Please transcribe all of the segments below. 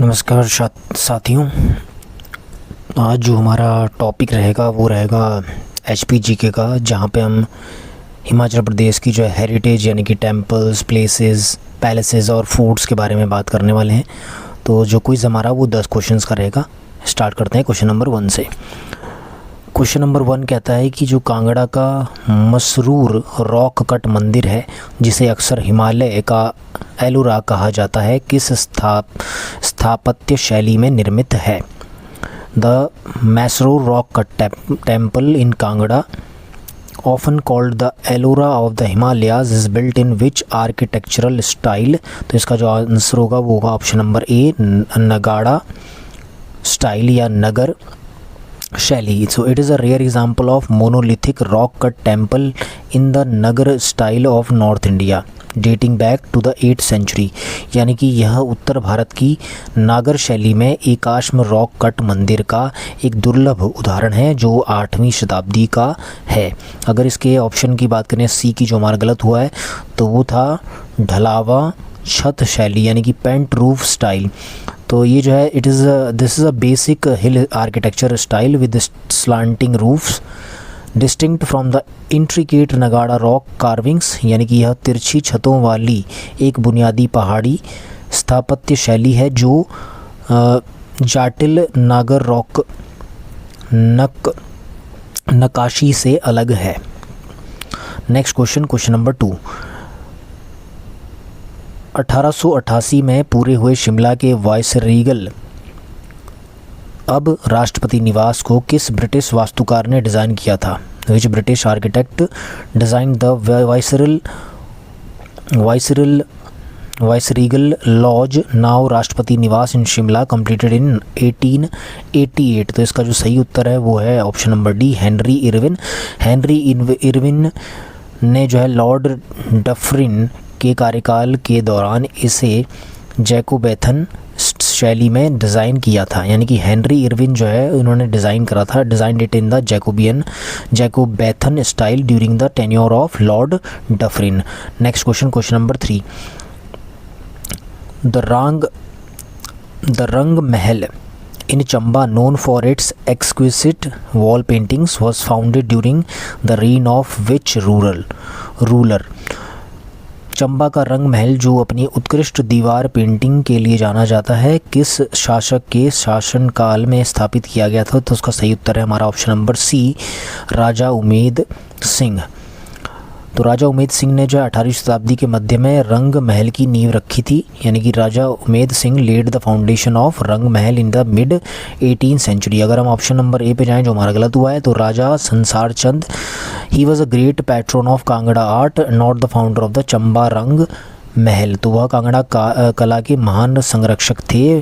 नमस्कार साथियों। आज जो हमारा टॉपिक रहेगा वो रहेगा HPGK का, जहाँ पे हम हिमाचल प्रदेश की जो है हेरिटेज यानी कि टेम्पल्स, प्लेसेस, पैलेसेस और फोर्ट्स के बारे में बात करने वाले हैं। तो जो क्विज़ हमारा वो 10 क्वेश्चंस का रहेगा। स्टार्ट करते हैं क्वेश्चन नंबर 1 से। क्वेश्चन नंबर 1 कहता है कि जो कांगड़ा का मसरूर रॉक कट मंदिर है, जिसे अक्सर हिमालय का एलोरा कहा जाता है, किस स्थापत्य शैली में निर्मित है? The Masroor rock cut temple in Kangra, often called the Ellora of the Himalayas, is built in which architectural style? तो इसका जो आंसर होगा वो होगा ऑप्शन नंबर ए, नगाड़ा स्टाइल या नगर शैली। So it is a rare example of monolithic rock cut temple in the Nagar style of North India dating back to the 8th century। यानी कि यह उत्तर भारत की नागर शैली में एकाश्म रॉक कट मंदिर का एक दुर्लभ उदाहरण है जो 8वीं शताब्दी का है। अगर इसके ऑप्शन की बात करें, सी की जो हमारा गलत हुआ है तो वो था ढलावा छत शैली यानी कि पेंट रूफ स्टाइल। तो ये जो है this is a basic hill architecture style with slanting roofs distinct from the intricate नगाड़ा रॉक कार्विंग्स। यानी कि यह तिरछी छतों वाली एक बुनियादी पहाड़ी स्थापत्य शैली है जो जाटिल नागर रॉक नक्काशी से अलग है। Next question number 2। 1888 में पूरे हुए शिमला के वाइसरीगल अब राष्ट्रपति निवास को किस ब्रिटिश वास्तुकार ने डिज़ाइन किया था? Which British architect design the viceregal lodge now Rashtrapati Niwas in Shimla, completed in 1888? तो इसका जो सही उत्तर है वो है option number D, Henry Irwin. Henry Irwin ने जो है लॉर्ड डफरिन के कार्यकाल के दौरान इसे जैकोबैथन शैली में डिज़ाइन किया था। यानी कि हेनरी इरविन जो है उन्होंने डिज़ाइन करा था, design it in the Jacobethan style during the tenure of lord Dufferin. Next question number 3। The Rang Mahal in Chamba, known for its exquisite wall paintings, was founded during the reign of which ruler? Chamba का रंग महल जो अपनी उत्कृष्ट दीवार painting के लिए जाना जाता है, किस शासक के शासनकाल में स्थापित किया गया था? तो उसका सही उत्तर है हमारा ऑप्शन नंबर सी, राजा उमेद सिंह। तो राजा उमेद सिंह ने जो 18वीं शताब्दी के मध्य में रंग महल की नींव रखी थी। यानी कि Raja Umed Singh led the foundation of Rang Mahal in the mid 18th century. अगर हम ऑप्शन नंबर ए पे जाएं जो हमारा गलत हुआ है, तो Raja Sansar Chand, he was a great patron of Kangra art, not the founder of the Chamba Rang Mahal. तो वह कांगड़ा कला के महान संरक्षक थे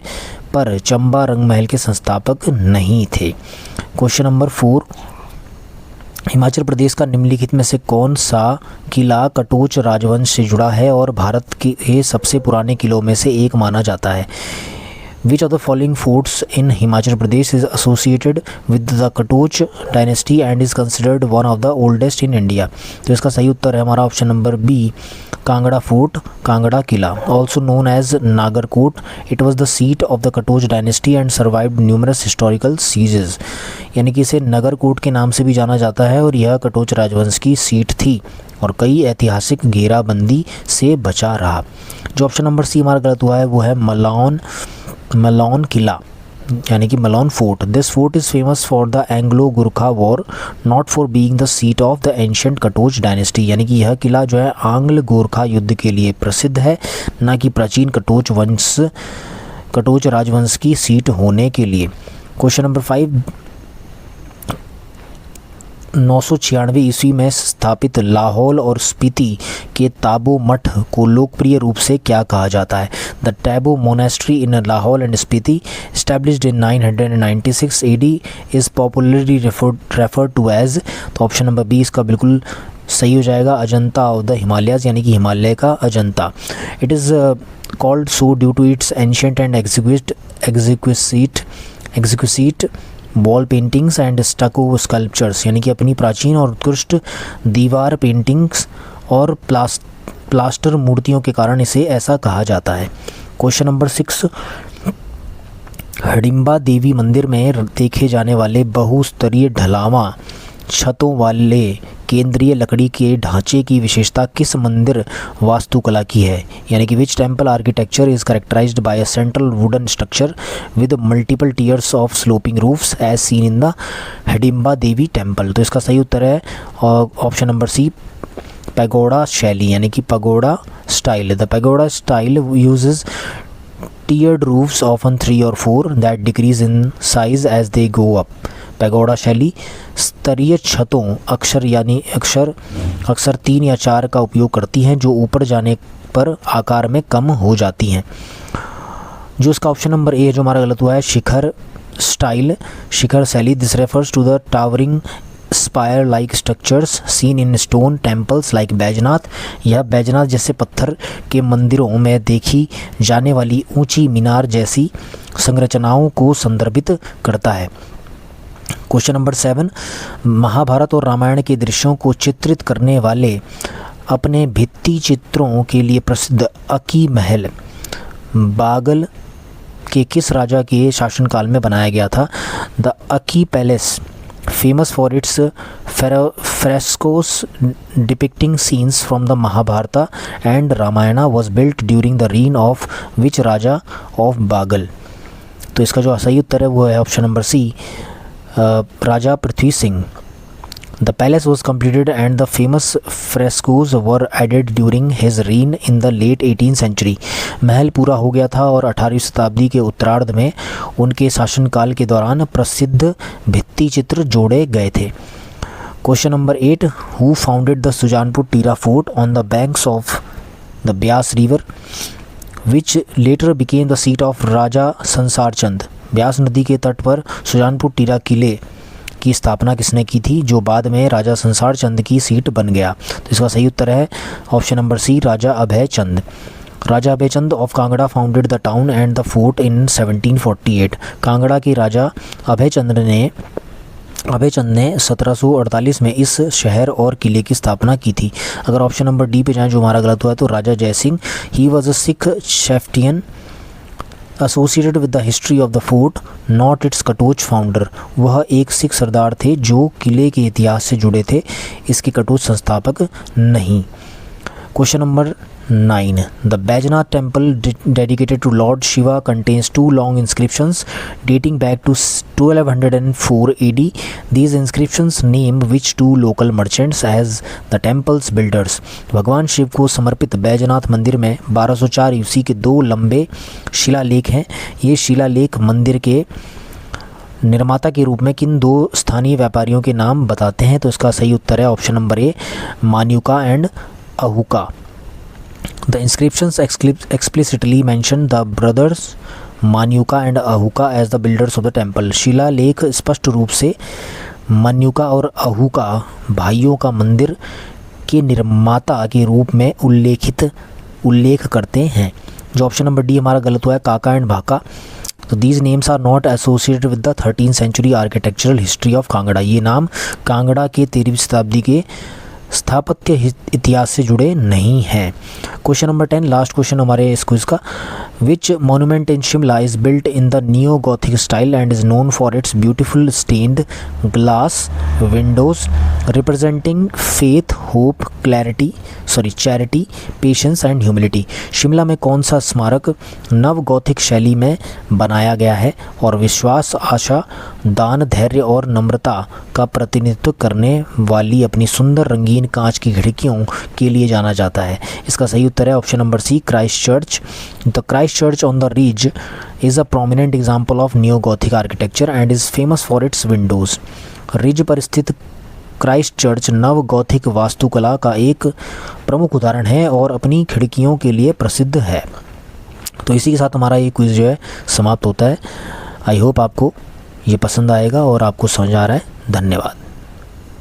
पर चंबा रंग महल के संस्थापक नहीं थे। Question number 4। हिमाचल प्रदेश का निम्नलिखित में से कौन सा किला कटोच राजवंश से जुड़ा है और भारत के सबसे पुराने किलों में से एक माना जाता है? Which of the following forts in Himachal Pradesh is associated with the Katoch dynasty and is considered one of the oldest in India? तो इसका सही उत्तर है हमारा option number B, Kangra fort, Kangra किला, also known as Nagarkot. It was the seat of the Katoch dynasty and survived numerous historical sieges. यानी कि इसे नगरकोट के नाम से भी जाना जाता है और यह कटोच राजवंश की सीट थी और कई ऐतिहासिक घेराबंदी से बचा रहा। जो ऑप्शन नंबर सी हमारा गलत हुआ है वो है मलौन किला यानी कि Malaun fort. This fort is famous for the Anglo Gurkha war, not for being the seat of the ancient Katoch dynasty. यानी कि यह किला जो है आंग्ल गोरखा युद्ध के लिए प्रसिद्ध है, न कि प्राचीन कटोच राजवंश की सीट होने के लिए। Question number 5। 996 ईस्वी में स्थापित लाहौल और स्पीति के ताबो मठ को लोकप्रिय रूप से क्या कहा जाता है? The Tabo monastery in Lahaul and Spiti, established in 996 AD, is popularly referred to as. तो ऑप्शन नंबर बी इसका बिल्कुल सही हो जाएगा, अजंता ऑफ द हिमालयाज यानी कि हिमालय का Ajanta. It is called so due to its ancient and exquisite wall paintings and stucco sculptures. यानी कि अपनी प्राचीन और उत्कृष्ट दीवार पेंटिंग्स और प्लास्टर मूर्तियों के कारण इसे ऐसा कहा जाता है। Question number 6। हिडिंबा देवी मंदिर में देखे जाने वाले बहुस्तरीय ढलावा छतों वाले केंद्रीय लकड़ी के ढांचे की विशेषता किस मंदिर वास्तुकला की है, यानी कि which temple architecture is characterised by a central wooden structure with multiple tiers of sloping roofs as seen in the Hidimba Devi temple. तो इसका सही उत्तर है ऑप्शन नंबर सी, पैगोडा शैली, यानी कि pagoda style. The pagoda style uses tiered roofs often 3 or 4 that decrease in size as they go up। Pagoda शैली स्तरीय छतों अक्सर 3 या 4 का उपयोग करती हैं जो ऊपर जाने पर आकार में कम हो जाती हैं। जो इसका ऑप्शन नंबर ए जो हमारा गलत हुआ है, शिखर स्टाइल, शिखर शैली। This refers to the towering spire like structures seen in stone temples like Baijnath. यह बैजनाथ जैसे पत्थर के मंदिरों में देखी जाने वाली ऊंची मीनार जैसी संरचनाओं को संदर्भित करता है। क्वेश्चन नंबर 7, महाभारत और रामायण के दृश्यों को चित्रित करने वाले अपने भित्ति चित्रों के लिए प्रसिद्ध अकी महल बागल के किस राजा के शासनकाल में बनाया गया था? The Aki palace, famous for its frescoes depicting scenes from the Mahabharata and Ramayana, was built during the reign of which Raja of Bagal? तो इसका जो सही उत्तर है वो है option number C, Raja Prithvi Singh. The palace was completed and the famous frescoes were added during his reign in the late 18th century। महल पूरा हो गया था और 18वीं शताब्दी के उत्तरार्ध में उनके शासनकाल के दौरान प्रसिद्ध भित्ति चित्र जोड़े गए थे। Question number 8, who founded the Sujanpur Tira fort on the banks of the Beas river which later became the seat of Raja Sansar Chand. Beas नदी के तट पर सुजानपुर टीरा किले की स्थापना किसने की थी जो बाद में राजा संसार चंद की सीट बन गया? तो इसका सही उत्तर है option number C, Raja Abhay Chand. Raja Abhay Chand of Kangra founded the town and the fort in 1748। Kangra के राजा अभय चंद ने 1748 में इस शहर और किले की स्थापना की थी। अगर ऑप्शन नंबर डी पे जाएँ जो हमारा गलत हुआ है, तो Raja Jaisingh, he was a Sikh chieftain associated with the history of the fort not its Katoch founder. वह एक सिख सरदार थे जो किले के इतिहास से जुड़े थे, इसके कटोच संस्थापक नहीं। Question number 9, the Baijnath temple dedicated to lord Shiva contains 2 long inscriptions dating back to 1204 AD। These inscriptions name which 2 local merchants as the temple's builders। भगवान शिव को समर्पित बैजनाथ मंदिर में 1204 ईस्वी के 2 लंबे शिलालेख हैं। ये शिलालेख मंदिर के निर्माता के रूप में किन 2 स्थानीय व्यापारियों के नाम बताते हैं? तो इसका सही उत्तर है option number A, Manyuka and Ahuka. The inscriptions explicitly mention the brothers Manyuka and Ahuka as the builders of the temple। शिलालेख स्पष्ट रूप से मान्युका और अहुका भाइयों का मंदिर के निर्माता के रूप में उल्लेख करते हैं। जो ऑप्शन नंबर डी हमारा गलत हुआ है, काका एंड भाका। तो these names are not associated with the 13th century architectural history of Kangra. ये नाम कांगड़ा के 13वीं शताब्दी के स्थापत्य इतिहास से जुड़े नहीं हैं। क्वेश्चन नंबर 10, लास्ट क्वेश्चन हमारे इस क्विज का, which monument in Shimla is built in the neo gothic style and is known for its beautiful stained glass windows representing faith, hope, charity, patience and humility. Shimla में कौन सा स्मारक नव Gothic शैली में बनाया गया है और विश्वास, आशा, दान, धैर्य और नम्रता का प्रतिनिधित्व करने वाली अपनी सुंदर रंगीन कांच की खिड़कियों के लिए जाना जाता है? इसका सही उत्तर है option number C, Christ church. The Christ church on the ridge is a prominent example of neo gothic architecture and is famous for its windows. Ridge पर स्थित क्राइस्ट चर्च नव गॉथिक वास्तुकला का एक प्रमुख उदाहरण है और अपनी खिड़कियों के लिए प्रसिद्ध है। तो इसी के साथ हमारा ये क्विज़ जो है समाप्त होता है। आई होप आपको ये पसंद आएगा और आपको समझ आ रहा है। धन्यवाद।